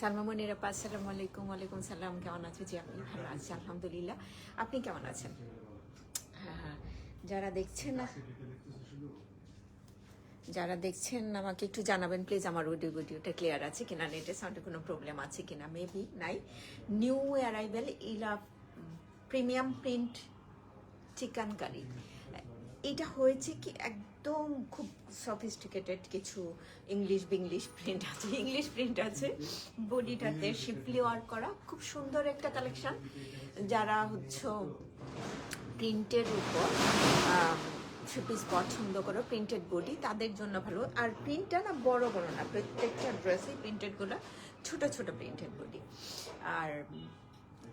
সালমা মনিরা আপা, আসসালামু আলাইকুম। ওয়ালাইকুম সালাম। কেমন আছো? জি আমি ভালো আছি আলহামদুলিল্লাহ। আপনি কেমন আছেন? হ্যাঁ, যারা দেখছেন আমাকে একটু জানাবেন প্লিজ, আমার ভিডিওটা ক্লিয়ার আছে কিনা, নেটের সাউন্ডে কোনো প্রবলেম আছে কিনা। মেবি নাই। নিউ অ্যারাইভেল ইলা প্রিমিয়াম প্রিন্ট চিকেন কারি। এটা হয়েছে কি একদম খুব সফিস্টিকেটেড কিছু ইংলিশ প্রিন্ট আছে বডিটাতে শিপলি ওয়ার্ক করা, খুব সুন্দর একটা কালেকশন। যারা হচ্ছে প্রিন্টের উপর পিস পছন্দ করো, প্রিন্টেড বডি, তাদের জন্য ভালো। আর প্রিন্টটা না বড় বড় না, প্রত্যেকটা ড্রেসেই প্রিন্টেডগুলো ছোট ছোট প্রিন্টেড বডি। আর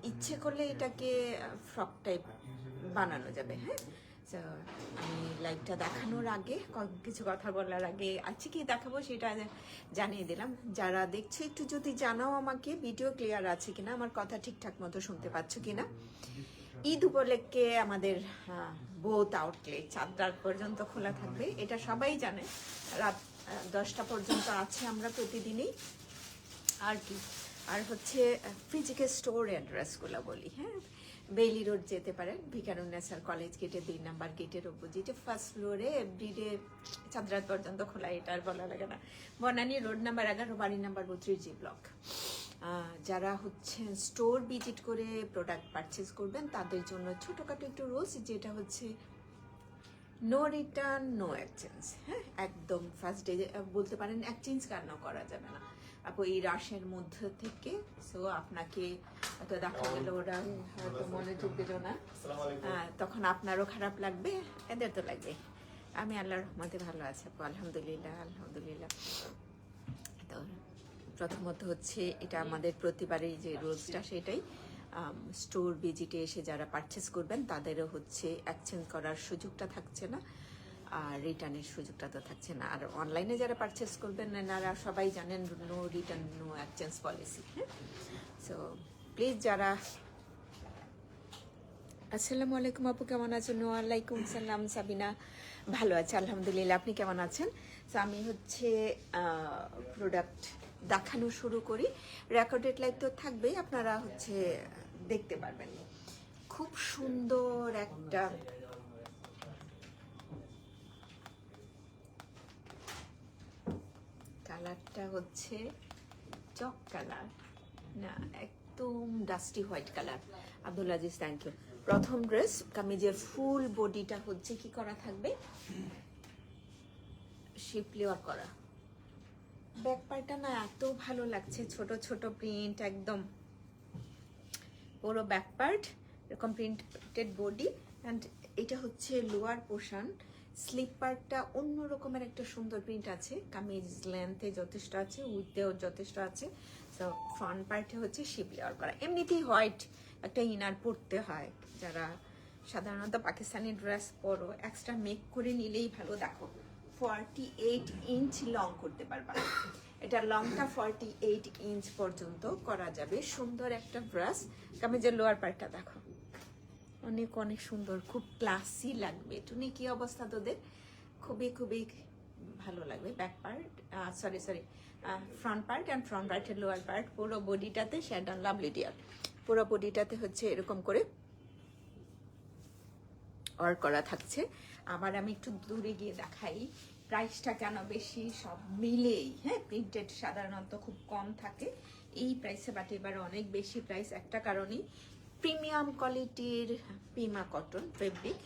ইচ্ছে করলে এটাকে ফ্রক টাইপ বানানো যাবে। হ্যাঁ, তো আমি লাইভটা দেখানোর আগে কিছু কথা বলার আগে আছে কি দেখাবো সেটা জানিয়ে দিলাম। যারা দেখছে একটু যদি জানাও আমাকে ভিডিও ক্লিয়ার আছে কিনা, আমার কথা ঠিকঠাক মতো শুনতে পাচ্ছ কিনা। ঈদ উপলক্ষে আমাদের বোথ আউটলেট চাঁদরাত পর্যন্ত খোলা থাকবে, এটা সবাই জানে। রাত 10টা পর্যন্ত আছে আমরা প্রতিদিনই। আর কি, আর হচ্ছে ফিজিক্যাল স্টোর অ্যাড্রেসগুলো বলি। হ্যাঁ, বেইলি রোড যেতে পারেন, ভিকারুন্নেসার কলেজ গেটের 2 নাম্বার গেটের অপোজিটে ফার্স্ট ফ্লোরে এভরিডে চাঁদরাত পর্যন্ত খোলা, এটা আর বলা লাগে না। বনানী রোড নাম্বার 11, বাড়ি নাম্বার 32, জি ব্লক। যারা হচ্ছে স্টোর ভিজিট করে প্রোডাক্ট পারচেস করবেন তাদের জন্য ছোটোখাটো একটু রুলস, যেটা হচ্ছে নো রিটার্ন নো এক্সচেঞ্জ। হ্যাঁ, একদম ফার্স্ট ডে বলতে পারেন এক্সচেঞ্জ কেন করা যাবে না আপু এই রাশের মধ্যে থেকে। সো আপনাকে হয়তো দেখা গেল ওরা হয়তো মনোযোগ দিল না, তখন আপনারও খারাপ লাগবে, এদের তো লাগবে। আমি আল্লাহর রহমতে ভালো আছি আপু, আলহামদুলিল্লাহ আলহামদুলিল্লাহ। তো প্রথমত হচ্ছে এটা আমাদের প্রতিবারই যে রুলসটা সেটাই, স্টোর ভিজিটে এসে যারা পারচেস করবেন তাদেরও হচ্ছে এক্সচেঞ্জ করার সুযোগটা থাকছে না, আর রিটার্নের সুযোগটা তো থাকছে না। আর অনলাইনে যারা পারচেস করবেন এনারা সবাই জানেন no return no exchange policy. হ্যাঁ, সো প্লিজ যারা আসসালামু আলাইকুম আপু, কেমন আছেন? ওয়ালাইকুম সালাম সাবিনা, ভালো আছে আলহামদুলিল্লাহ। আপনি কেমন আছেন? তো আমি হচ্ছে প্রোডাক্ট দেখানো শুরু করি। রেকর্ডেড লাইভ তো থাকবেই, আপনারা হচ্ছে দেখতে পারবেন। খুব সুন্দর একটা কালারটা হচ্ছে চক কালার না, একদম dusty white colour. Abdul Aziz, thank you. প্রথম ড্রেস, কামিজের ফুল বডিটা হচ্ছে কি করা থাকবে, শিপলি ওয়ার্ক করা। ব্যাক পার্টটা না এত ভালো লাগছে, ছোট ছোট প্রিন্ট, একদম পুরো ব্যাক পার্ট এরকম প্রিন্টেড বডি। অ্যান্ড এটা হচ্ছে লোয়ার পোর্শন, স্লিপ পার্টটা অন্য রকমের একটা সুন্দর প্রিন্ট আছে। কামিজ লেন্থে যথেষ্ট আছে, উইথেও যথেষ্ট আছে। সো ফ্রন্ট পার্টে হচ্ছে শিপলি ওয়ার্ক করা। এমনিতেই হোয়াইট একটা ইনার পরতে হয়, যারা সাধারণত পাকিস্তানি ড্রেস পরো, এক্সট্রা মেক করে নিলেই ভালো। দেখো 48 ইঞ্চ লং করতে পারবা, এটা লংটা 48 ইঞ্চ পর্যন্ত করা যাবে। সুন্দর একটা ড্রেস। কামিজের লোয়ার পার্টটা দেখো, অনেক অনেক সুন্দর, খুব ক্লাসি লাগবে। টুনি কি অবস্থা তোদের? খুবই খুবই ভালো লাগবে। Back part sorry front part and front পার্টের লোয়ার পার্ট পুরো বডিটাতে শ্যাড অ্যান্ড লাভলি ডিয়ার, পুরো বডিটাতে হচ্ছে এরকম করে ওয়ার্ক করা থাকছে। আবার আমি একটু দূরে গিয়ে দেখাই প্রাইসটা কেন বেশি, সব মিলেই। হ্যাঁ, প্রিন্টেড সাধারণত খুব কম থাকে এই প্রাইসে, বাট এবার অনেক বেশি প্রাইস একটা কারণেই, প্রিমিয়াম কোয়ালিটির পিমা কটন ফেব্রিক।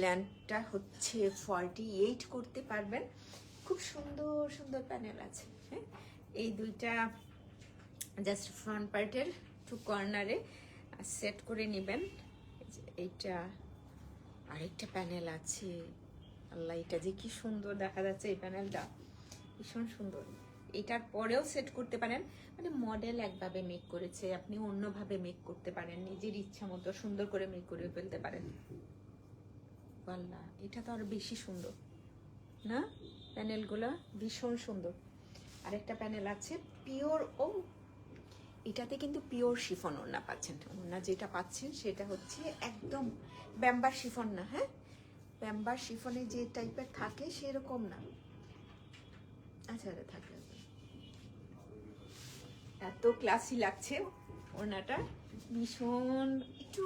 ল্যান্ডটা হচ্ছে 48 করতে পারবেন। খুব সুন্দর সুন্দর প্যানেল আছে। হ্যাঁ, এই দুইটা জাস্ট ফ্রন্ট পার্টের টু কর্নারে সেট করে নেবেন। এইটা আরেকটা প্যানেল আছে, আল্লাহ এটা যে কি সুন্দর দেখা যাচ্ছে, এই প্যানেলটা ভীষণ সুন্দর। এটার পরেও সেট করতে পারেন, মানে মডেল একভাবে মেক করেছে, আপনি অন্যভাবে মেক করতে পারেন, নিজের ইচ্ছা মতো সুন্দর করে মেক করে ফেলতে পারেন। আল্লাহ, এটা তো আরো বেশি সুন্দর না, প্যানেলগুলো ভীষণ সুন্দর। আরেকটা প্যানেল আছে পিওর, ও এটাতে কিন্তু পিওর শিফন ওড়না পাচ্ছেন। ওড়না যেটা পাচ্ছেন সেটা হচ্ছে একদম ব্যাম্বার শিফন না। হ্যাঁ, ব্যাম্বার শিফনে যে টাইপের থাকে সেরকম না। আচ্ছা থাকে এত ক্লাসি লাগছে ওড়নাটা, ভীষণ একটু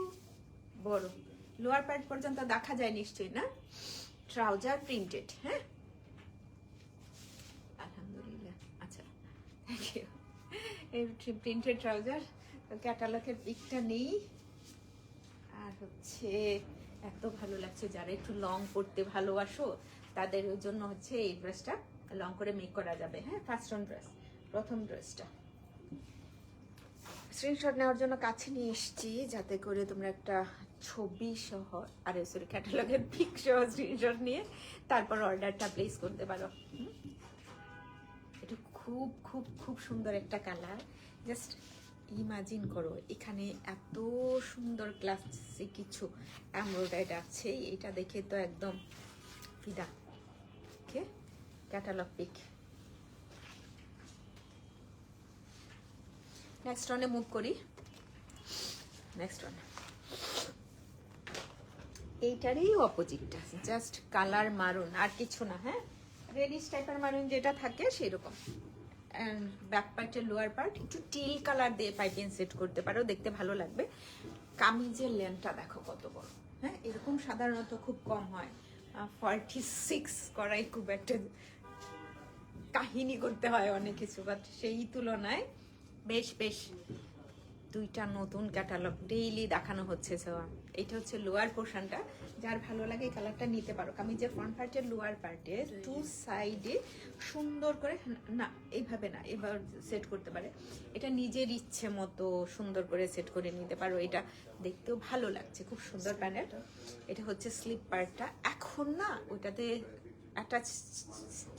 বড়, লোয়ার প্যাড পর্যন্ত দেখা যায় নিশ্চয়ই না। ট্রাউজার প্রিন্টেড, হ্যাঁ আলহামদুলিল্লাহ, আচ্ছা থ্যাংক ইউ। এই প্রিন্টেড ট্রাউজার, ক্যাটালগের পিকটা নেই। আর হচ্ছে এত ভালো লাগছে, যারা একটু লং পড়তে ভালোবাসো তাদের জন্য হচ্ছে এই ড্রেসটা লং করে মেক করা যাবে। হ্যাঁ ফার্স্ট অন ড্রেস, প্রথম ড্রেসটা স্ক্রিনশট নেওয়ার জন্য কাছে নিয়ে এসেছি, যাতে করে তোমরা একটা ছবি সহ, আরে সরি ক্যাটালগের পিক সহ স্ক্রিনশট নিয়ে তারপর অর্ডারটা প্লেস করতে পারো। এটা খুব খুব খুব সুন্দর একটা কালার। জাস্ট ইমাজিন করো, এখানে এত সুন্দর ক্লাসিক কিছু এমব্রয়ডারি আছে, এটা দেখে তো একদম ফিদা। ওকে, ক্যাটালগ পিক। নেক্সট ওয়ানে মুভ করি। নেক্সট ওয়ান এইটারই অপোজিটটা, জাস্ট কালার মারুন আর কিছু না। হ্যাঁ রেডিশ টাইপের মারুন যেটা থাকে সেরকম, ব্যাক পার্টের লোয়ার পার্ট একটু টিল কালার দিয়ে পাইপিং সেট করতে পারো, দেখতে ভালো লাগবে। কামিজের লেন্থটা দেখো কত বড়। হ্যাঁ এরকম সাধারণত খুব কম হয়, 46 করাই খুব একটা কাহিনী করতে হয় অনেক কিছু, বাট সেই তুলনায় বেশ বেশ দুইটা নতুন ক্যাটালগ ডেইলি দেখানো হচ্ছে। এটা হচ্ছে লোয়ার পোর্শনটা, যার ভালো লাগে এই কালারটা নিতে পারো। কামিজের ফ্রন্ট পার্টের লোয়ার পার্টে টু সাইডে সুন্দর করে, না এইভাবে না, এবার সেট করতে পারে, এটা নিজের ইচ্ছে মতো সুন্দর করে সেট করে নিতে পারো। এটা দেখতেও ভালো লাগছে, খুব সুন্দর প্যানেল। এটা হচ্ছে স্লিপ পার্টটা, এখন না ওইটাতে অ্যাটাচ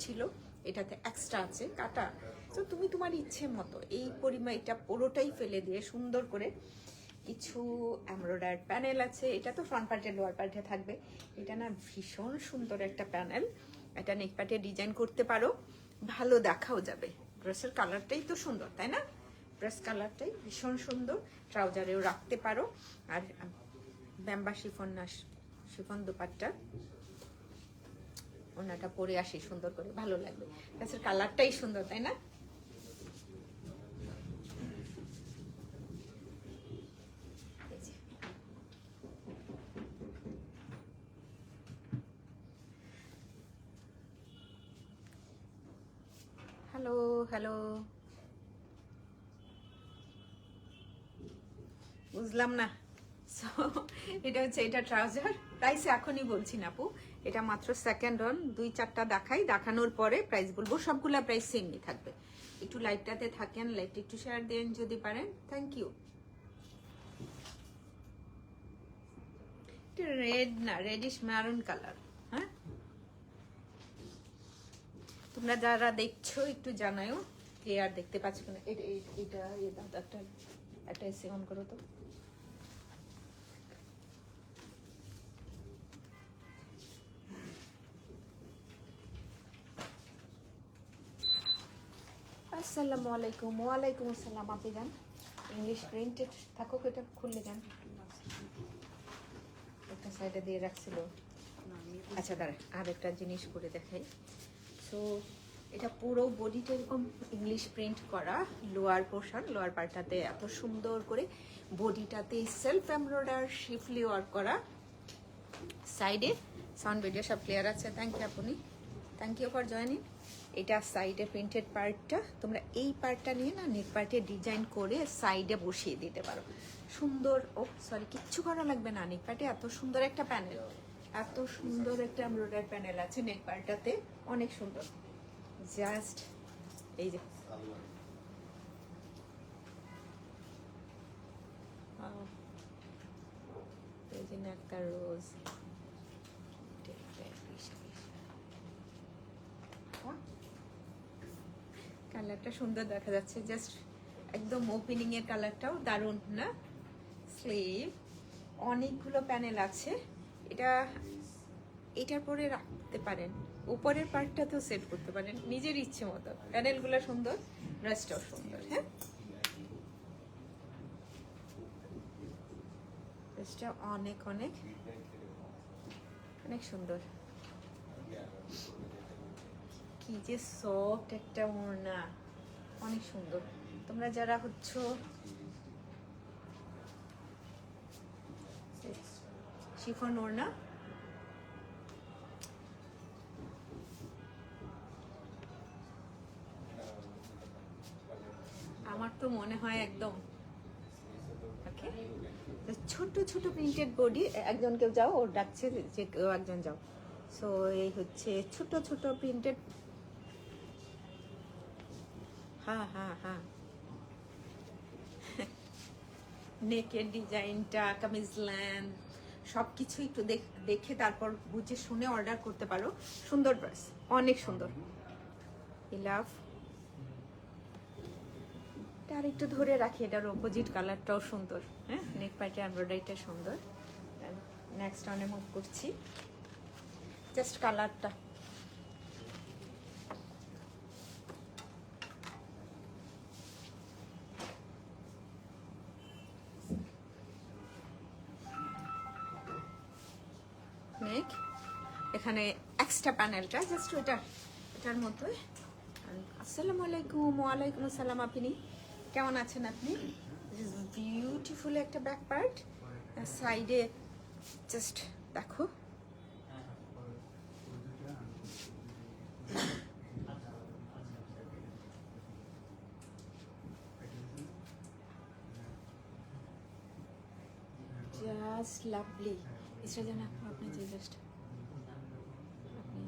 ছিল, এটাতে এক্সট্রা আছে কাটা। তো তুমি তোমার ইচ্ছে মতো এই পরিমাণ এটা পুরোটাই ফেলে দিয়ে সুন্দর করে কিছু এমব্রয়ডারি প্যানেল আছে। এটা তো ফ্রন্ট পার্টে লোয়ার পার্টে থাকবে। এটা না ভীষণ সুন্দর একটা প্যানেল, এটা নেক পার্টে ডিজাইন করতে পারো, ভালো দেখাও যাবে। ড্রেসের কালারটাই তো সুন্দর, তাই না? ড্রেস কালারটাই ভীষণ সুন্দর, ট্রাউজারেও রাখতে পারো। আর ব্যাম্বা শিফন না, শিফন দুপাট্টা, ওনাটা পরে আসি সুন্দর করে, ভালো লাগবে। ড্রেসের কালারটাই সুন্দর, তাই না? হ্যালো হ্যালো, বুঝলাম না। সো এটা হচ্ছে, এটা ট্রাউজার প্রাইস এখনই বলছি না আপু, এটা মাত্র সেকেন্ড অন, 2-4টা দেখাই, দেখানোর পরে প্রাইস বলবো। সবগুলা প্রাইস সেমই থাকবে। একটু লাইটটাতে থাকেন, লাইট একটু শেয়ার দেন যদি পারেন, থ্যাংক ইউ। রেড না, রেডিশ ম্যারুন কালার। হ্যাঁ তোমরা যারা দেখছো একটু জানাও ক্লিয়ার দেখতে পাচ্ছ কিনা। এটা একটা এসে অন করো তো। আসসালামু আলাইকুম। ওয়ালাইকুম আসসালাম। আপনি যান, ইংলিশ প্রিন্টেড থাকুক, এটা খুললে যান, একটা সাইডে দিয়ে রাখছিল। আচ্ছা দাঁড়া, আর একটা জিনিস করে দেখাই। সো এটা পুরো বডিটা এরকম ইংলিশ প্রিন্ট করা, লোয়ার পোর্শন, লোয়ার পার্টটাতে এত সুন্দর করে বডিটাতে সেলফ এমব্রয়ডারি শিফলি ওয়ার্ক করা। সাইডে সাউন্ড ভিডিও সব ক্লিয়ার আছে, থ্যাংক ইউ আপনি, থ্যাংক ইউ ফর জয়েনিং। এটা সাইডে প্রিন্টেড পার্টটা, তোমরা এই পার্টটা নিয়ে না নেক পার্টে ডিজাইন করে সাইডে বসিয়ে দিতে পারো সুন্দর। ও সরি, কিচ্ছু করা লাগবে না। নেক পার্টে এত সুন্দর একটা প্যানেল, এত সুন্দর একটা এমব্রয়ডারি প্যানেল আছে নেক পার্টটাতে, অনেক সুন্দর। জাস্ট এই যে একটা রোজ, কালারটা সুন্দর দেখা যাচ্ছে, জাস্ট একদম ওপেনিং এর কালারটাও দারুণ না? স্লিভ, অনেকগুলো প্যানেল আছে। এটার পরে রাখতে পারেন, উপরের পার্টটা তো সেট করতে পারেন নিজের ইচ্ছে মতো। প্যানেলগুলো সুন্দর, ড্রেসটাও সুন্দর। হ্যাঁ ড্রেসটা অনেক অনেক অনেক সুন্দর। কি যে সফট একটা ওড়না, অনেক সুন্দর। তোমরা যারা হচ্ছে শিফন ওড়না, আমার তো মনে হয় একদম ওকে। ছোট ছোট প্রিন্টেড বডি, একজন কেউ যাও, ওর ডাকছে যে কেউ একজন যাও। সো এই হচ্ছে ছোট ছোট প্রিন্টেড, হ্যাঁ হ্যাঁ হ্যাঁ, নেকের ডিজাইনটা, কামিজ লেন্থ সব কিছু একটু দেখে তারপর বুঝে শুনে অর্ডার করতে পারো। সুন্দর ড্রেস, অনেক সুন্দর। লাভ আর একটু ধরে রাখি, এটার অপোজিট কালারটাও সুন্দর। হ্যাঁ, নেক পার্টে এমব্রয়ডারিটা সুন্দর। নেক্সট অনে মুভ করছি, জাস্ট কালারটা নেক, এখানে এক্সট্রা প্যানেলটা জাস্ট এটার মতো। আসসালামু আলাইকুম। ওয়ালাইকুম আসসালাম। আপনি কেমন আছেন? আপনি বিউটিফুল একটা ব্যাক পার্ট, সাইডে জাস্ট দেখো, জাস্ট লাভলি। এটা জানা আপনি যে জাস্ট আপনি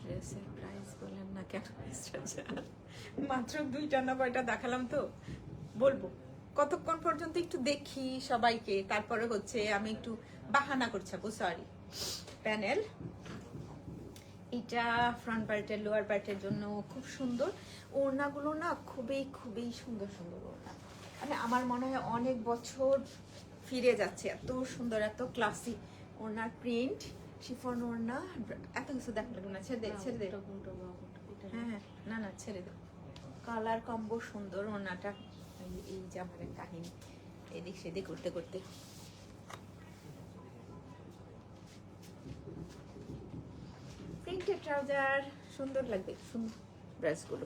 ড্রেসের প্রাইস বলেন না কেন? মাত্র 2টা না 5টা দেখালাম, তো বলবো কতক্ষণ পর্যন্ত একটু দেখি সবাইকে, তারপরে হচ্ছে আমি একটু বাহানা করছি। সরি। প্যানেল এটা ফ্রন্ট পার্টের, লোয়ার পার্টের জন্য খুব সুন্দর। ওড়নাগুলো না খুবই খুবই সুন্দর সুন্দর ওড়না, মানে আমার মনে হয় অনেক বছর ফিরে যাচ্ছে, এত সুন্দর এত ক্লাসি ওড়নার প্রিন্ট। শিফন ওড়না, এত কিছু দেখলাম না, ছেড়ে দে ছেড়ে দে। হ্যাঁ না না ছেড়ে দে। কালার কম্বো সুন্দর, ওড়নাটা এই জামার কাহিনী এদিক সেদিক করতে করতে। প্রিন্টেড ট্রাউজার সুন্দর লাগবে, সুন্দর ড্রেসগুলো।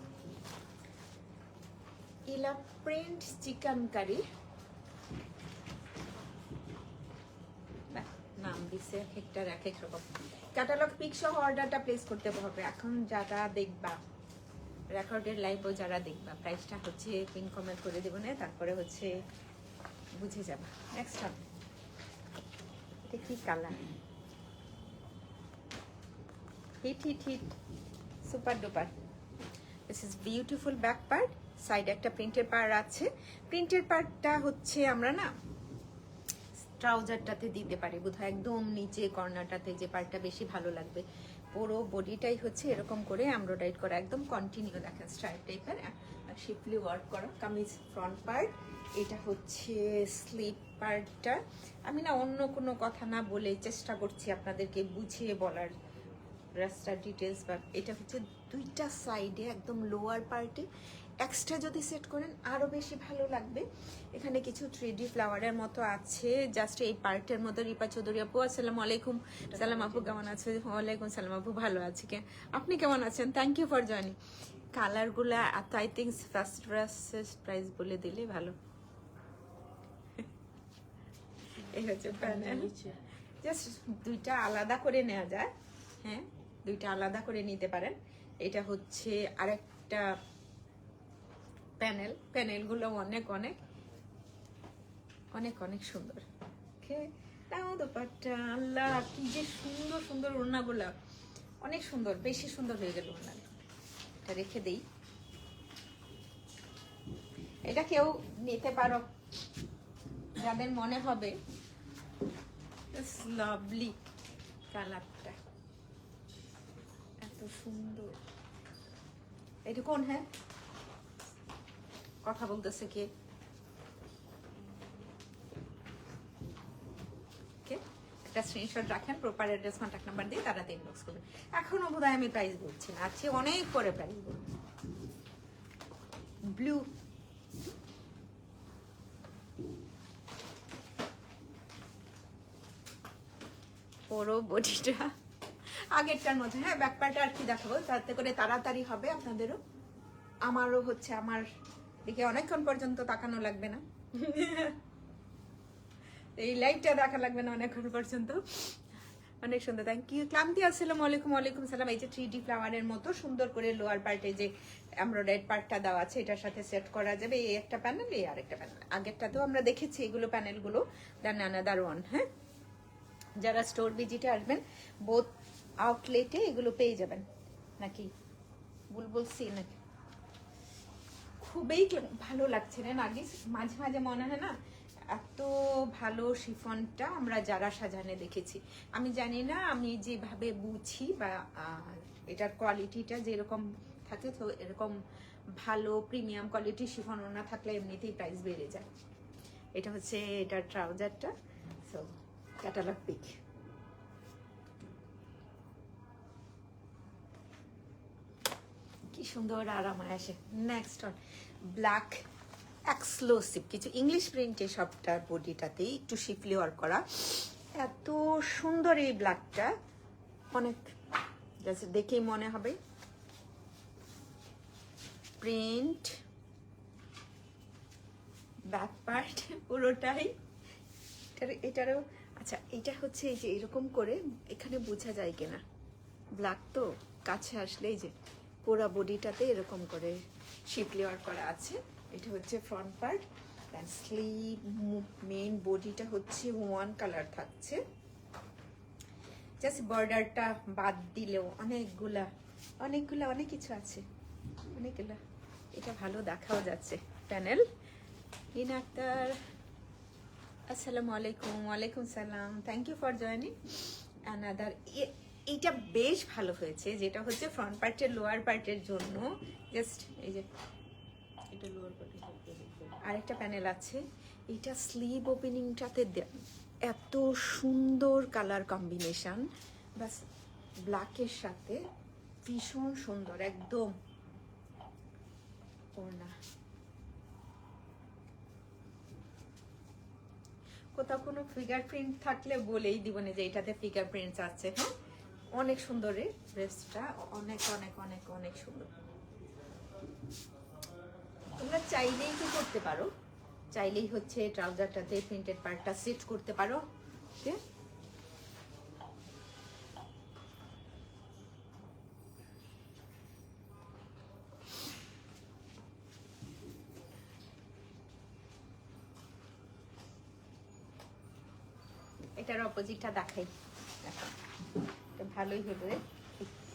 ইলা প্রিন্ট চিকেন কারি, নাম দিছে একটার এক এক রকম। ক্যাটালগ পিক সহ অর্ডারটা প্লেস করতে হবে। এখন যারা দেখবা রেকর্ডের লাইভও যারা দেখবা, প্রাইসটা হচ্ছে পিন কমেন্ট করে দেবো না, তারপরে হচ্ছে বুঝে যাবা। নেক্সট হবে এটা কি colour, hit hit hit, super duper. This is beautiful back part, সাইডে একটা প্রিন্টের পার্ট আছে। প্রিন্টের পার্টটা হচ্ছে আমরা না ট্রাউজারটাতে দিতে পারি বোধহয়, একদম নিচে কর্নারটাতে, যে পার্টটা বেশি ভালো লাগবে। পুরো বডিটাই হচ্ছে এরকম করে এমব্রয়ডারি করা, একদম কন্টিনিউ দেখেন স্ট্রাইপ টাইপের, শিপলি ওয়ার্ক করা। কামিজ ফ্রন্ট পার্ট, এটা হচ্ছে স্লিপ পার্টটা। আমি না অন্য কোনো কথা না বলে চেষ্টা করছি আপনাদেরকে বুঝিয়ে বলার ড্রেসটার ডিটেলস। বাট এটা হচ্ছে 2টা সাইডে একদম লোয়ার পার্টে এক্সট্রা যদি সেট করেন আরো বেশি ভালো লাগবে। এখানে কিছু 3D ফ্লাওয়ারের মতো আছে জাস্ট এই পার্টের মতো। রিপা চৌধুরী আপু আসসালামু আলাইকুম। সালাম আপু কেমন আছে? ওয়ালাইকুম সালাম আপু, ভালো আছি। আপনি কেমন আছেন? Thank you for joining. কালারগুলা আই থিঙ্ক ফার্স্ট ড্রেসের প্রাইস বলে দিলে ভালো। এই হচ্ছে প্যানেল, জাস্ট 2টা আলাদা করে নেওয়া যায়। হ্যাঁ, 2টা আলাদা করে নিতে পারেন। এটা হচ্ছে আরেকটা প্যানেল, প্যানেলগুলো অনেক অনেক অনেক অনেক সুন্দর। ওকে, তাও দোপাট্টা, আল্লাহ কি যে সুন্দর সুন্দর ওড়নাগুলা, অনেক সুন্দর, বেশি সুন্দর হয়ে গেল ওড়না। এটা রেখে দেই, এটা কেউ নিতে পারো যাদের মনে হবে। লাভলি কালারটা, এত সুন্দর। এটা কোন? হ্যাঁ, কথা বলতেছে কে? একটা স্ক্রিনশট রাখেন, প্রপার অ্যাড্রেস কন্ট্যাক্ট নাম্বার দিয়ে তাড়াতাড়ি ইনবক্স করবেন। এখনো বোধহয় আমি প্রাইস বলছি না, আছে অনেক পরে প্রাইস বলবো। ব্লু, পুরো বডিটা আগেরটার মধ্যে। হ্যাঁ, ব্যাক পার্টটা আর কি দেখাবো, তাতে করে তাড়াতাড়ি হবে আপনাদেরও আমারও। হচ্ছে আমার দেখে অনেকক্ষণ পর্যন্ত তাকানো লাগবে না, এই লাইটটা দেখা লাগবে না অনেকক্ষণ পর্যন্ত। অনেক সুন্দর, থ্যাংক ইউ। ক্লান্তি আসসালামু আলাইকুম। ওয়ালাইকুম সালাম। এই যে 3D ফ্লাওয়ারের মতো সুন্দর করে লোয়ার পার্টে যে এমব্রয়ডারি পার্টটা দেওয়া আছে, এটার সাথে সেট করা যাবে। এই একটা প্যানেল, এই আরেকটা প্যানেল, আগেরটাতেও আমরা দেখেছি এগুলো প্যানেলগুলো। দেন আনাদার ওয়ান। হ্যাঁ, যারা স্টোর ভিজিটে আসবেন বোথ আউটলেটে এগুলো পেয়ে যাবেন। নাকি বুলবুল সি নাকি, খুবই ভালো লাগছে রে নার্গিস। মাঝে মাঝে মনে হয় না এত ভালো শিফনটা আমরা যারা সাজানে দেখেছি। আমি জানি না, আমি যেভাবে বুঝি বা এটার কোয়ালিটিটা যেরকম থাকে, তো এরকম ভালো প্রিমিয়াম কোয়ালিটির শিফন না থাকলে এমনিতেই প্রাইস বেড়ে যায়। এটা হচ্ছে এটার ট্রাউজারটা, সো ক্যাটালগ পিক। কি সুন্দর আরামায় আসে। নেক্সট অন ব্ল্যাক এক্সক্লুসিভ কিছু ইংলিশ প্রিন্টে, সবটার বডিটাতেই একটু শিফলি ওয়ার্ক করা। এত সুন্দর এই ব্ল্যাকটা, অনেক জাস্ট দেখেই মনে হবে প্রিন্ট। ব্যাক পার্ট পুরোটাই এটারও। আচ্ছা, এটা হচ্ছে এই যে এরকম করে এখানে বোঝা যায় কিনা, ব্ল্যাক তো কাছে আসলেই যে পুরো বডিটাতে এরকম করে শিফলি ওয়ার্ক করা আছে। এটা হচ্ছে ফ্রন্ট পার্ট। দেন স্লিভ, মেইন বডিটা হচ্ছে ওয়ান কালার থাকছে। জাস্ট বর্ডারটা বাদ দিলেও অনেকগুলা অনেক কিছু আছে, অনেকগুলা। এটা ভালো দেখাও যাচ্ছে। প্যানেল ইন আক্তার, আসসালামু আলাইকুম। ওয়ালাইকুম সালাম, thank you for joining another. এইটা বেশ ভালো হয়েছে, যেটা হচ্ছে ফ্রন্ট পার্টের লোয়ার পার্টের জন্য। জাস্ট এই যে এটা লোয়ার পার্টের, আরেকটা প্যানেল আছে। এটা স্লিভ ওপেনিংটাতে এত সুন্দর কালার কম্বিনেশন, বাস ব্ল্যাকের সাথে ভীষণ সুন্দর একদম। ওড়না কোথাও কোনো ফিগার প্রিন্ট থাকলে বলেই দিব না যে এটাতে ফিগার প্রিন্টস আছে। হ্যাঁ, অনেক সুন্দর এই ড্রেসটা, অনেক অনেক অনেক অনেক সুন্দর। তোমরা চাইলেই কি করতে পারো, চাইলেই হচ্ছে ট্রাউজারটাতে প্রিন্টেড পার্টটা সেট করতে পারো। ওকে, এটার অপোজিটটা দেখাই, দেখো এটা ভালোই হবে।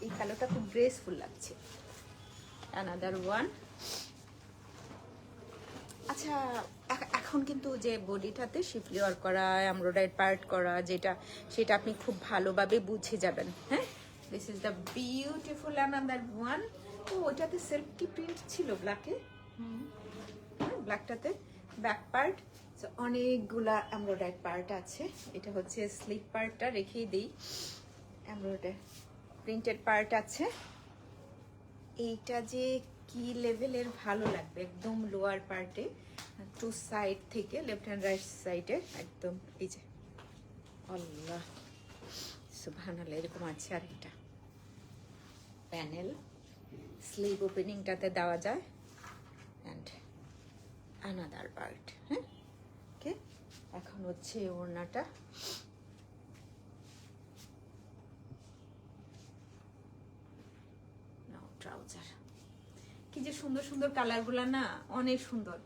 এই কালোটা খুব গ্রেসফুল লাগছে। Another one. আচ্ছা, এখন কিন্তু যে বডিটাতে শিফলি ওয়ার্ক করা, এমব্রয়ডারি পার্ট করা যেটা, সেটা আপনি খুব ভালোভাবে বুঝে যাবেন। হ্যাঁ, this is the beautiful another one. তো ওইটাতে সিল্কি প্রিন্ট ছিল ব্ল্যাকে, ব্ল্যাকটাতে ব্যাক পার্ট অনেকগুলা এমব্রয়ডারি পার্ট আছে। এটা হচ্ছে স্লিভ পার্টটা, রেখেই দিই। এমব্রয়ডারি প্রিন্টেড পার্ট আছে। এইটা যে কি লেভেলের ভালো লাগবে, একদম লোয়ার পার্টে টু সাইড থেকে, লেফট হ্যান্ড রাইট সাইডে একদম। এই যে আল্লাহ সুবহানাল্লাহ, এরকম আছে আরেকটা প্যানেল, স্লিভ ওপেনিংটাতে দেওয়া যায়। And another part. হ্যাঁ, ওকে। এখন হচ্ছে ওড়নাটা, ট্রাউজার। কি যে সুন্দর সুন্দর কালারগুলো না, অনেক সুন্দর।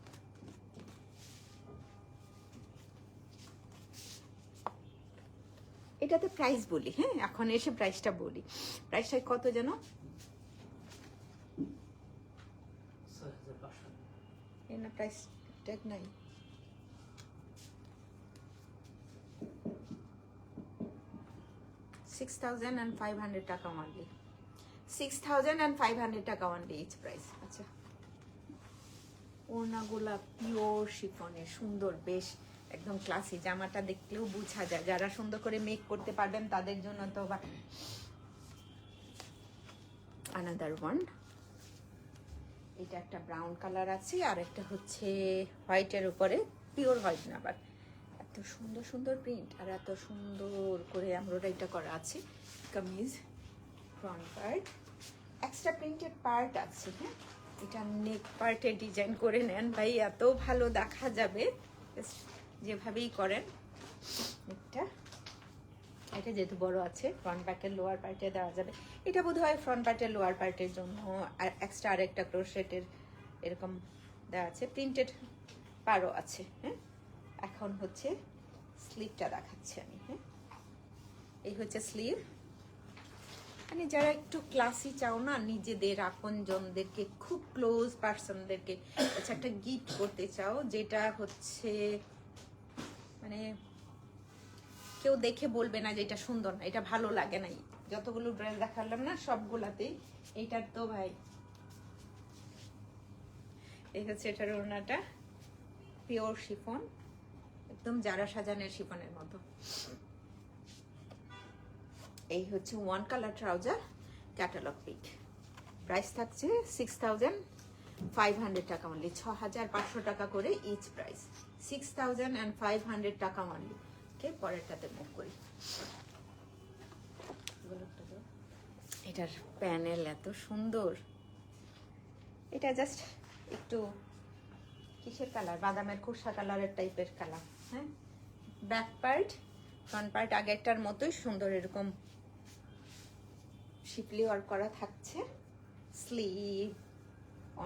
এটাতে প্রাইস বলি, হ্যাঁ এখন এসে প্রাইসটা বলি। প্রাইসটা কত যেন? না প্রাইস ট্যাগ নাই। $6,500 টাকা অনলি, 6,500 টাকা অনলি ইচ প্রাইস। আচ্ছা, ওড়নাগুলা পিওর শিফনের সুন্দর, বেশ একদম ক্লাসি। জামাটা দেখলেও বোঝা যায়, যারা সুন্দর করে মেক করতে পারবেন তাদের জন্য তো। বা আনাদার ওয়ান, এটা একটা ব্রাউন কালার আছে, আর একটা হচ্ছে হোয়াইটের উপরে, পিওর হোয়াইট না, আবার এত সুন্দর সুন্দর প্রিন্ট আর এত সুন্দর করে এমব্রয়ডারিটা করা আছে। Kameez front part, extra printed part আছে। হ্যাঁ, এটা নেক পার্টে ডিজাইন করে নেন ভাই, এত ভালো দেখা যাবে যেভাবেই করেন নেকটা। এটা যেহেতু বড় আছে, ফ্রন্ট পার্টের লোয়ার পার্টে দেওয়া যাবে। এটা বোধহয় ফ্রন্ট পার্টের লোয়ার পার্টের জন্য এক্সট্রা আরেকটা ক্রোশেটের এরকম দেওয়া আছে, প্রিন্টেড পারও আছে। হ্যাঁ, এখন হচ্ছে স্লিভটা দেখাচ্ছি আমি। হ্যাঁ, এই হচ্ছে স্লিভ। মানে যারা একটু ক্লাসি চাও না, নিজেদের আপনজনদেরকে, খুব ক্লোজ পার্সনদেরকে একটা গিফট করতে চাও, যেটা হচ্ছে মানে কেউ দেখে বলবে না যে এটা সুন্দর না, এটা ভালো লাগে নাই। যতগুলো ড্রেস দেখালাম না সবগুলাতেই এইটার তো ভাই, এই হচ্ছে এটার ওড়নাটা, পিওর শিফন, একদম যারা সাজানের শিফনের মতো। এই হচ্ছে one colour trouser, catalogue pic. Price থাকছে 6,500 টাকা অনলি, 6,500 টাকা করে ইচ প্রাইস, 6,500 টাকা অনলি। ওকে, পরেরটাতে মুভ করি। এটার প্যানেল এত সুন্দর, এটা জাস্ট একটু কিসের কালার, বাদামের খোসা কালারের টাইপের কালার। হ্যাঁ, ব্যাক পার্ট ফ্রন্ট পার্ট আগেরটার মতোই সুন্দর, এরকম শিপলি ওয়ার্ক করা থাকছে। স্লিভ,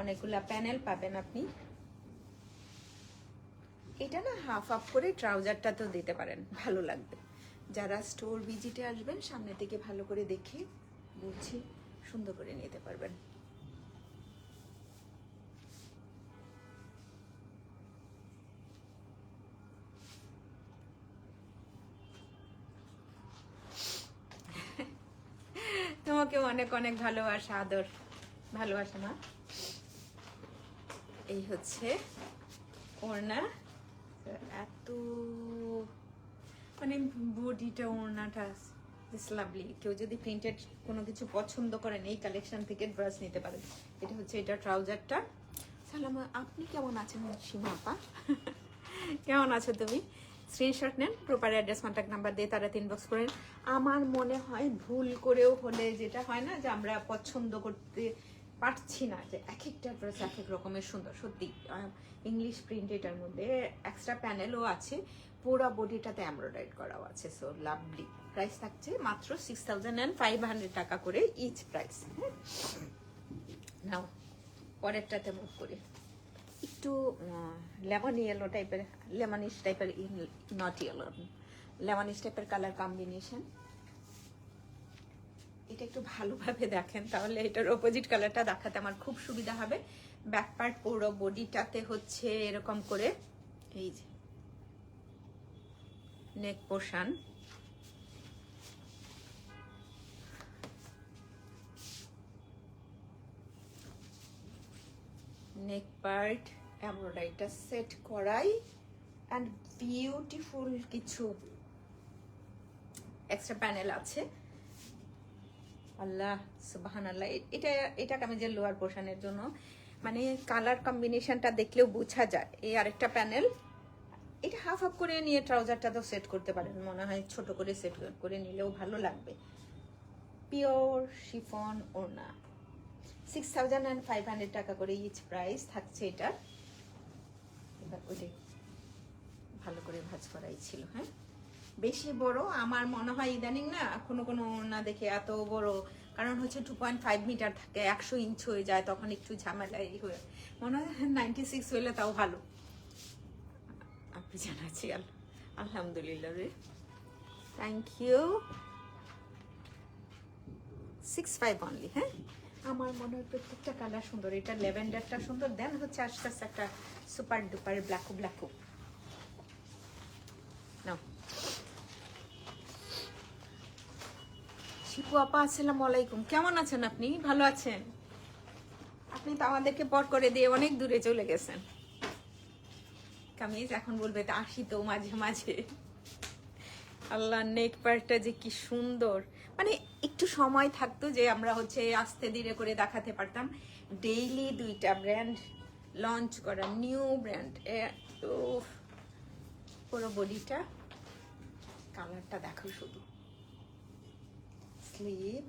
অনেকগুলা প্যানেল পাবেন আপনি। এটা না হাফ আপ করে ট্রাউজারটা তো দিতে পারেন, ভালো লাগবে। যারা স্টোর ভিজিটে আসবেন সামনে থেকে ভালো করে দেখে বুঝে সুন্দর করে নিতে পারবেন। তোমাকে অনেক অনেক ভালোবাসা, আদর ভালোবাসা মা। এই হচ্ছে ওড়না, এত মানে বডিটা, ওড়নাটা লাভলি। কেউ যদি প্রিন্টেড কোনো কিছু পছন্দ করেন এই কালেকশন থেকে ড্রেস নিতে পারেন। এটা হচ্ছে এটা ট্রাউজারটা। সালাম, আপনি কেমন আছেন সীমা আপা? কেমন আছো তুমি? স্ক্রিনশট নেন, প্রপার অ্যাড্রেস কন্ট্যাক্ট নাম্বার দিয়ে তারা ইনবক্স করেন। আমার মনে হয় ভুল করেও হলে যেটা হয় না, যে আমরা পছন্দ করতে পারছি না, যে এক একটা ড্রেস এক এক রকমের সুন্দর। সত্যি ইংলিশ প্রিন্ট, এটার মধ্যে এক্সট্রা প্যানেলও আছে, পুরো বডিটাতে এমব্রয়ডারি করাও আছে। So lovely. প্রাইস থাকছে মাত্র 6,500 টাকা করে ইচ প্রাইস। হ্যাঁ, নাও পরেরটাতে মুভ করি। একটু লেমন ইয়েলো টাইপের, লেমনিশ টাইপের, নট ইয়েলো, লেমনিশ টাইপের কালার কম্বিনেশন। এটা একটু ভালোভাবে দেখেন, তাহলে এটার অপোজিট কালারটা দেখাতে আমার খুব সুবিধা হবে। ব্যাক পার্ট পুরো বডিটাতে হচ্ছে এরকম করে, এই যে নেক পোর্শন, নেক পার্ট এমব্রয়ডারিটা সেট করাই, অ্যান্ড বিউটিফুল কিছু এক্সট্রা প্যানেল আছে। আল্লাহ সুবহানাল্লাহ। এটা কামিজের লোয়ার পোর্শনের জন্য, মানে কালার কম্বিনেশনটা দেখলেও বোঝা যায়। এই আরেকটা প্যানেল, এটা হাফ হাফ করে নিয়ে ট্রাউজারটা তো সেট করতে পারেন, মনে হয় ছোট করে সেট করে নিলেও ভালো লাগবে। পিওর শিফন ওড়না, 6,500 টাকা করে ইচ প্রাইস থাকছে এটা। এবার ওইটাই ভালো করে ভাঁজ করাই ছিল। হ্যাঁ, বেশি বড় আমার মনে হয় ইদানিং না, কোনো কোনো ওড়না দেখে এত বড়, কারণ হচ্ছে 2.5 মিটার থাকে, 100 ইঞ্চ হয়ে যায়, তখন একটু ঝামেলাই হয়ে মনে হয়। 96 হইলে তাও ভালো। আপনি জানাচ্ছি আলহামদুলিল্লাহ রে, থ্যাংক ইউ। 6,500 অনলি। হ্যাঁ, আমার মনে হয় প্রত্যেকটা কালার সুন্দর। এটা ল্যাভেন্ডারটা সুন্দর, দেন হচ্ছে আস্তে আস্তে একটা সুপার ডুপার ব্ল্যাকো। নাও শিপু আপা, আসসালামু আলাইকুম, কেমন আছেন আপনি? ভালো আছেন? আপনি তো আমাদেরকে পর করে দিয়ে অনেক দূরে চলে গেছেন। কামিজ এখন বলবে তো আসি তো মাঝে মাঝে। আল্লাহ, নেক পার্টটা যে কি সুন্দর, মানে একটু সময় থাকতো যে আমরা হচ্ছে আস্তে ধীরে করে দেখাতে পারতাম। ডেইলি 2টা ব্র্যান্ড লঞ্চ করা, নিউ ব্র্যান্ড। পুরো বডিটা, কালারটা দেখো শুধু। স্লিভ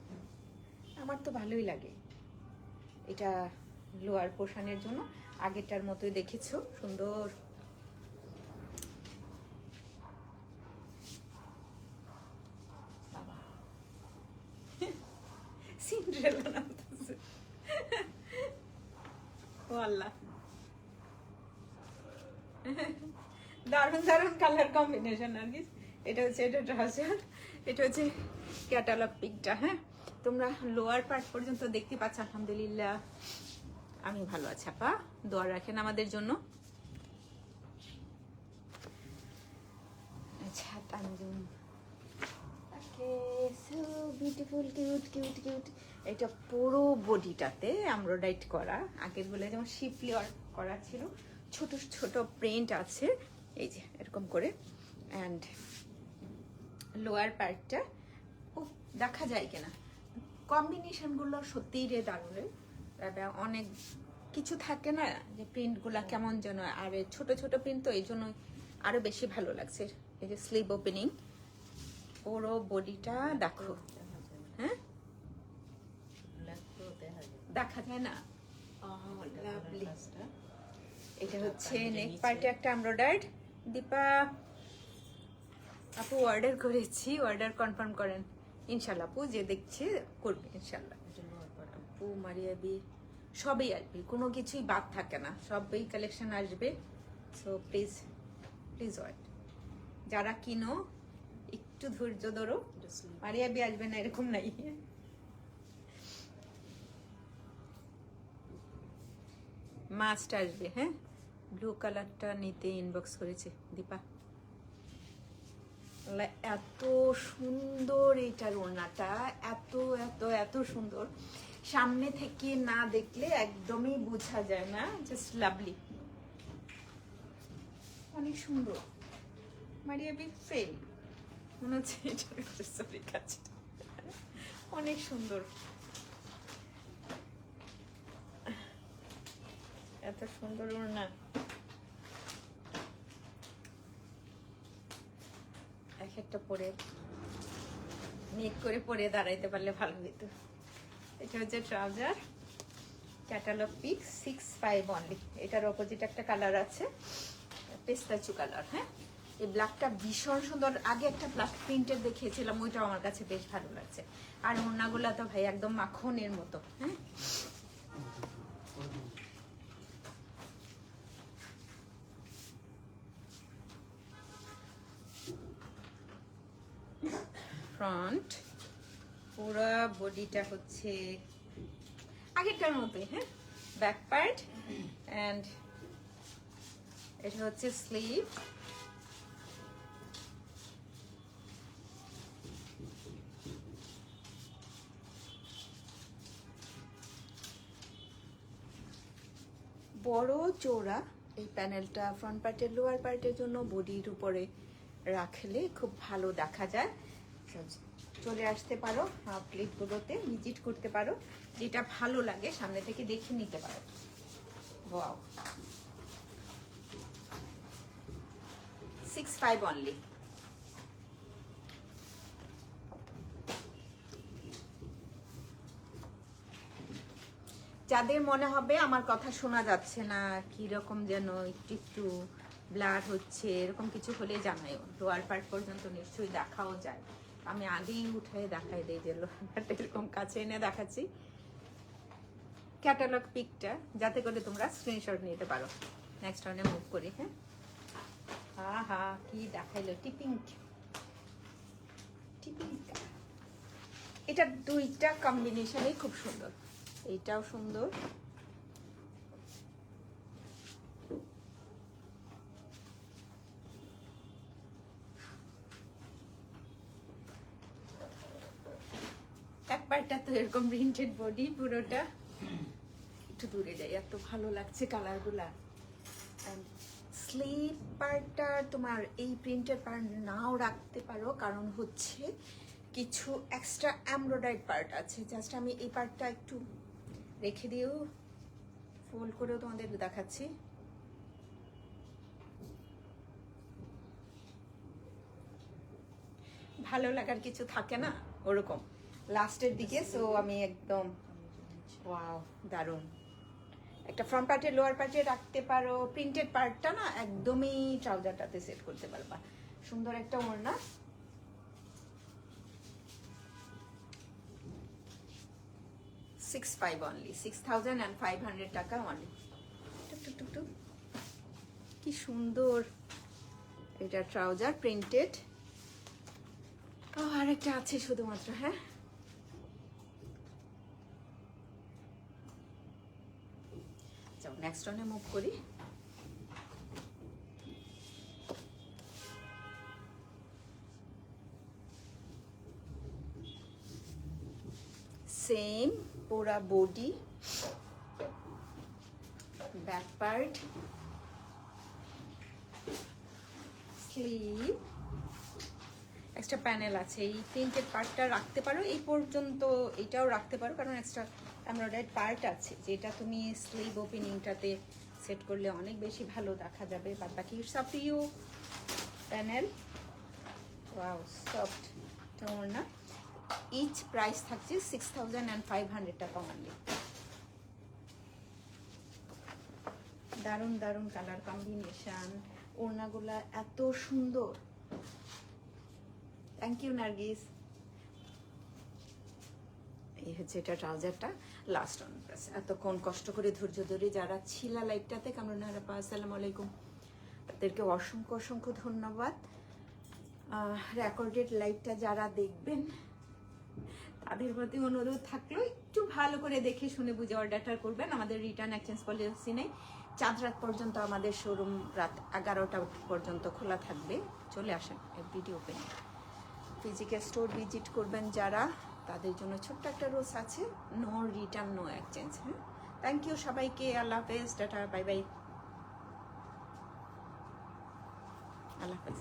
আমার তো ভালোই লাগে। এটা লোয়ার পোর্শনের জন্য আগেরটার মতোই দেখেছো, সুন্দর। বাবা সিন্ড্রেলা নামতেছে, ও আল্লাহ, দারুণ দারুণ কালার কম্বিনেশন আর কি। এটা হচ্ছে এটা ট্রাউজার, এটা হচ্ছে ক্যাটালগ পিকটা। হ্যাঁ, তোমরা লোয়ার পার্ট পর্যন্ত দেখতে পাচ্ছ, আলহামদুলিল্লাহ আমি ভালো আছি। আপা দোয়া রাখেন আমাদের জন্য। আচ্ছা, Tanjum, okay, so beautiful, cute cute cute. এটা পুরো বডিটাতে এমব্রয়ডারি করা, আগের গুলো যেমন শিপলি করা ছিল, ছোট ছোট প্রিন্ট আছে এই যে এরকম করে। অ্যান্ড লোয়ার পার্টটা ও দেখা যায় কিনা, কম্বিনেশনগুলো সত্যিই রে দারুণ। অনেক কিছু থাকে না যে প্রিন্টগুলো কেমন যেন, আর ছোট ছোট প্রিন্ট তো এই জন্য আরো বেশি ভালো লাগছে। এই যে স্লিভ ওপেনিং, পুরো বডিটা দেখো। হ্যাঁ, দেখা যায় না, লাভলি। এটা হচ্ছে নেক পার্টে একটা এমব্রয়ডারি। দীপা আপু অর্ডার করেছি, অর্ডার কনফার্ম করেন ইনশাল্লাহ। আপু যে দেখছে করবে ইনশাল্লাহ। আপু মারিয়াবি সবই আসবে, কোনো কিছুই বাদ থাকে না, সবই কালেকশন আসবে। সো প্লিজ প্লিজ ওয়েট, যারা কিনো একটু ধৈর্য ধরো, মারিয়াবি আসবে না এরকম নাই। মাস্ট আসবে। হ্যাঁ, ব্লু কালারটা নিতে ইনবক্স করেছে দীপা। এত সুন্দর এইটার ওড়নাটা, এত এত এত সুন্দর, সামনে থেকে না দেখলে একদমই বোঝা যায় না, জাস্ট লাভলি, অনেক সুন্দর। মারিয়া বিগ ফেল মনে হচ্ছে এটা, সরি কাজটা অনেক সুন্দর, এত সুন্দর ওড়না। এক একটা পরে নেক করে পরে দাঁড়াইতে পারলে ভালো হইতো। এটা হচ্ছে ট্রাউজার, ক্যাটালগ পিক 65 অনলি। এটার অপোজিট একটা কালার আছে, পেস্তাচু কালার। হ্যাঁ, এই ব্ল্যাকটা ভীষণ সুন্দর। আগে একটা ব্ল্যাক প্রিন্টের দেখিয়েছিলাম, ওইটাও আমার কাছে বেশ ভালো লাগছে। আর ওড়নাগুলো তো ভাই একদম মাখনের মতো। হ্যাঁ, ফ্রন্ট পুরো বডিটা হচ্ছে আগেরটার মতোই। হ্যাঁ, ব্যাক পার্ট অ্যান্ড এটা হচ্ছে স্লিভ। বড় চওড়া এই প্যানেলটা ফ্রন্ট পার্টের, লোয়ার পার্টের জন্য বডির উপরে রাখলে খুব ভালো দেখা যায়। চলে আসতে পারো প্লেটগুলোতে, ভিজিট করতে পারো, যেটা ভালো লাগে সামনে থেকে দেখে নিতে পারো। Wow, 65 only. যাদের মনে হবে আমার কথা শোনা যাচ্ছে না, কি রকম যেন একটু একটু ব্লার হচ্ছে, এরকম কিছু হলে জানাই। লোয়ার পার্ট পর্যন্ত নিশ্চয়ই দেখাও যায়, আমি আগেই উঠে দেখাই দিই যে লোয়ার পার্ট এরকম কাছে এনে দেখাচ্ছি ক্যাটালগ পিকটা, যাতে করে তোমরা স্ক্রিনশট নিতে পারো। নেক্সট রাউন্ডে মুভ করি। হ্যাঁ, হা হা কি দেখাইলো, টিপিং টিপিং। এটা দুইটা কম্বিনেশনই খুব সুন্দর, এইটাও সুন্দর। এক পার্টটা তো এরকম প্রিন্টেড বডি, পুরোটা একটু দূরে যাই, এত ভালো লাগছে কালারগুলা। স্লিভ পার্টটা তোমার এই প্রিন্টেড পার্ট নাও রাখতে পারো, কারণ হচ্ছে কিছু এক্সট্রা এমব্রয়ডারি পার্ট আছে। জাস্ট আমি এই পার্টটা একটু রেখে দিয়েও ফোল্ড করেও তোমাদের দেখাচ্ছি। ভালো লাগার কিছু থাকে না ওরকম লাস্টের দিকে। সো আমি একদম ওয়াও, দারুণ। একটা ফ্রন্ট পার্টে লোয়ার পার্টে রাখতে পারো, প্রিন্টেড পার্টটা না একদমই ট্রাউজারটাতে সেট করতে পারবা। সুন্দর একটা ওড়না, $6,500 অনলি, 6,500 টাকা অনলি। কি সুন্দর এটা ট্রাউজার, প্রিন্টেড। আরেকটা আছে শুধুমাত্র, হ্যাঁ নেক্সট ওয়ানে মুভ করি। সেম পুরা body, back part, sleeve, extra panel আছে। এই প্রিন্টেড পার্টটা রাখতে পারো, এই পর্যন্ত এটাও রাখতে পারো, কারণ এক্সট্রা এমব্রয়ডারি পার্ট আছে যেটা তুমি স্লিভ ওপেনিংটাতে সেট করলে অনেক বেশি ভালো দেখা যাবে। বাদ বাকি it's up to you. Panel, wow soft ওড়না। ইচ প্রাইস থাকছে 6,500 টাকা অনলি। দারুণ দারুণ কালার কম্বিনেশন, ওড়নাগুলা এত সুন্দর। Thank you Nargis. এই হচ্ছে এটা ট্রাউজারটা, লাস্ট অন প্রেস। এতক্ষণ কষ্ট করে ধৈর্য ধরে যারা ছিলা লাইভটাতে, কামরুন্নাহ আপা আসসালামু আলাইকুম, তাদেরকে অসংখ্য অসংখ্য ধন্যবাদ। রেকর্ডেড লাইভটা যারা দেখবেন তাদের প্রতি অনুরোধ থাকলো একটু ভালো করে দেখে শুনে বুঝে অর্ডারটা করবেন। আমাদের রিটার্ন এক্সচেঞ্জ পলিসি নেই। চাঁদ রাত পর্যন্ত আমাদের শোরুম রাত 11টা পর্যন্ত খোলা থাকবে। চলে আসেন everyday open. Physical store visit করবেন যারা, তাদের জন্য ছোট্ট একটা রোজ আছে, নো রিটার্ন নো এক্সচেঞ্জ। হ্যাঁ, থ্যাংক ইউ সবাইকে, আল্লাহ হাফেজ, টাটা বাই বাই, আল্লাহ হাফেজ।